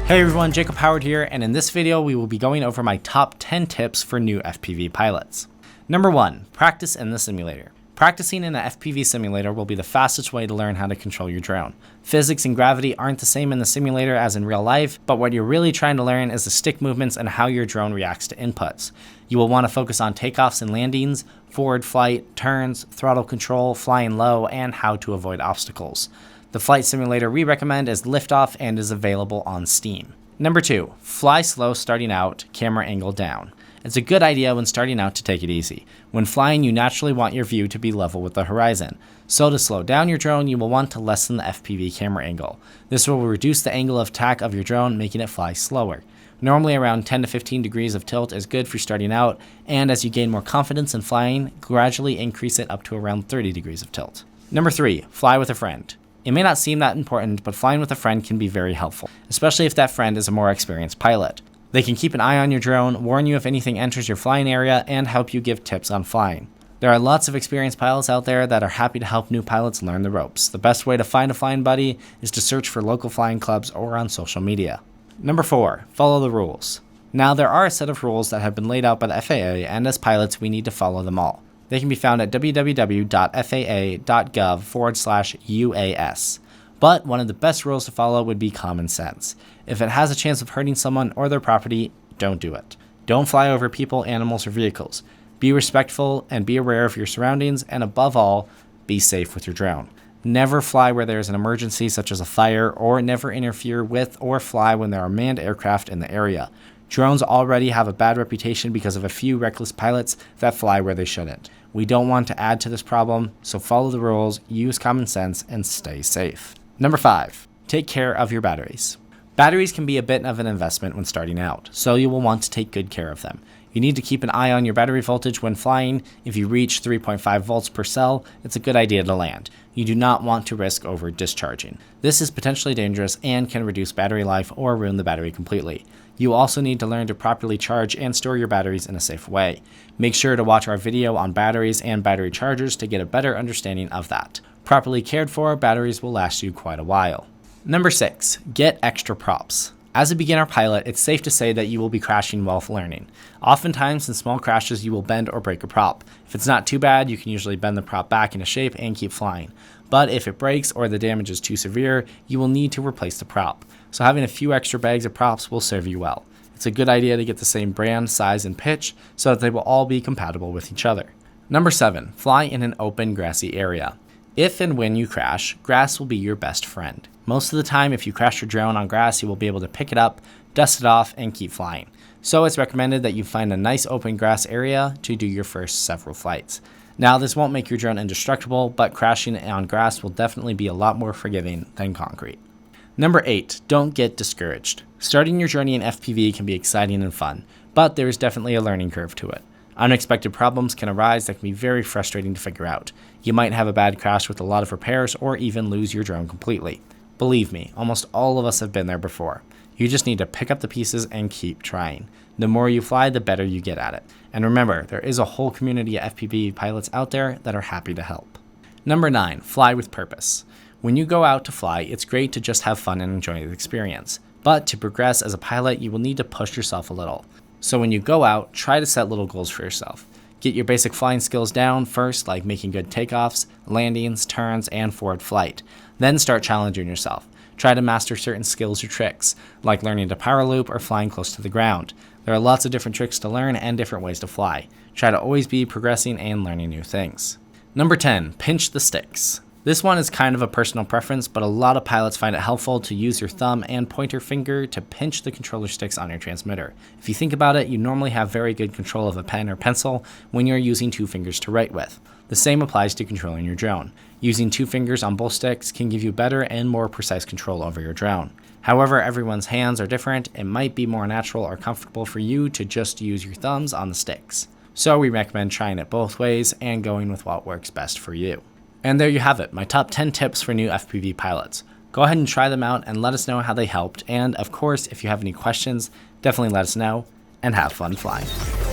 Hey everyone, Jacob Howard here, and in this video we will be going over my top 10 tips for new FPV pilots. Number 1, practice in the simulator. Practicing in an FPV simulator will be the fastest way to learn how to control your drone. Physics and gravity aren't the same in the simulator as in real life, but what you're really trying to learn is the stick movements and how your drone reacts to inputs. You will want to focus on takeoffs and landings, forward flight, turns, throttle control, flying low, and how to avoid obstacles. The flight simulator we recommend is Liftoff and is available on Steam. Number 2, fly slow starting out, camera angle down. It's a good idea when starting out to take it easy. When flying, you naturally want your view to be level with the horizon. So to slow down your drone, you will want to lessen the FPV camera angle. This will reduce the angle of attack of your drone, making it fly slower. Normally around 10 to 15 degrees of tilt is good for starting out, and as you gain more confidence in flying, gradually increase it up to around 30 degrees of tilt. Number 3, fly with a friend. It may not seem that important, but flying with a friend can be very helpful, especially if that friend is a more experienced pilot. They can keep an eye on your drone, warn you if anything enters your flying area, and help you give tips on flying. There are lots of experienced pilots out there that are happy to help new pilots learn the ropes. The best way to find a flying buddy is to search for local flying clubs or on social media. Number 4, follow the rules. Now there are a set of rules that have been laid out by the FAA, and as pilots we need to follow them all. They can be found at www.faa.gov/UAS. But one of the best rules to follow would be common sense. If it has a chance of hurting someone or their property, don't do it. Don't fly over people, animals, or vehicles. Be respectful and be aware of your surroundings, and above all, be safe with your drone. Never fly where there is an emergency such as a fire, or never interfere with or fly when there are manned aircraft in the area. Drones already have a bad reputation because of a few reckless pilots that fly where they shouldn't. We don't want to add to this problem, so follow the rules, use common sense, and stay safe. Number 5, take care of your batteries. Batteries can be a bit of an investment when starting out, so you will want to take good care of them. You need to keep an eye on your battery voltage when flying. If you reach 3.5 volts per cell, it's a good idea to land. You do not want to risk over discharging. This is potentially dangerous and can reduce battery life or ruin the battery completely. You also need to learn to properly charge and store your batteries in a safe way. Make sure to watch our video on batteries and battery chargers to get a better understanding of that. Properly cared for, batteries will last you quite a while. Number 6, get extra props. As a beginner pilot, it's safe to say that you will be crashing while learning. Oftentimes, in small crashes, you will bend or break a prop. If it's not too bad, you can usually bend the prop back into shape and keep flying. But if it breaks or the damage is too severe, you will need to replace the prop. So having a few extra bags of props will serve you well. It's a good idea to get the same brand, size, and pitch so that they will all be compatible with each other. Number 7, fly in an open, grassy area. If and when you crash, grass will be your best friend. Most of the time, if you crash your drone on grass, you will be able to pick it up, dust it off, and keep flying. So it's recommended that you find a nice open grass area to do your first several flights. Now, this won't make your drone indestructible, but crashing on grass will definitely be a lot more forgiving than concrete. Number 8, don't get discouraged. Starting your journey in FPV can be exciting and fun, but there is definitely a learning curve to it. Unexpected problems can arise that can be very frustrating to figure out. You might have a bad crash with a lot of repairs or even lose your drone completely. Believe me, almost all of us have been there before. You just need to pick up the pieces and keep trying. The more you fly, the better you get at it. And remember, there is a whole community of FPV pilots out there that are happy to help. Number 9, fly with purpose. When you go out to fly, it's great to just have fun and enjoy the experience. But to progress as a pilot, you will need to push yourself a little. So when you go out, try to set little goals for yourself. Get your basic flying skills down first, like making good takeoffs, landings, turns, and forward flight. Then start challenging yourself. Try to master certain skills or tricks, like learning to power loop or flying close to the ground. There are lots of different tricks to learn and different ways to fly. Try to always be progressing and learning new things. Number 10, pinch the sticks. This one is kind of a personal preference, but a lot of pilots find it helpful to use your thumb and pointer finger to pinch the controller sticks on your transmitter. If you think about it, you normally have very good control of a pen or pencil when you're using 2 fingers to write with. The same applies to controlling your drone. Using 2 fingers on both sticks can give you better and more precise control over your drone. However, everyone's hands are different. It might be more natural or comfortable for you to just use your thumbs on the sticks. So we recommend trying it both ways and going with what works best for you. And there you have it, my top 10 tips for new FPV pilots. Go ahead and try them out and let us know how they helped. And of course, if you have any questions, definitely let us know, and have fun flying.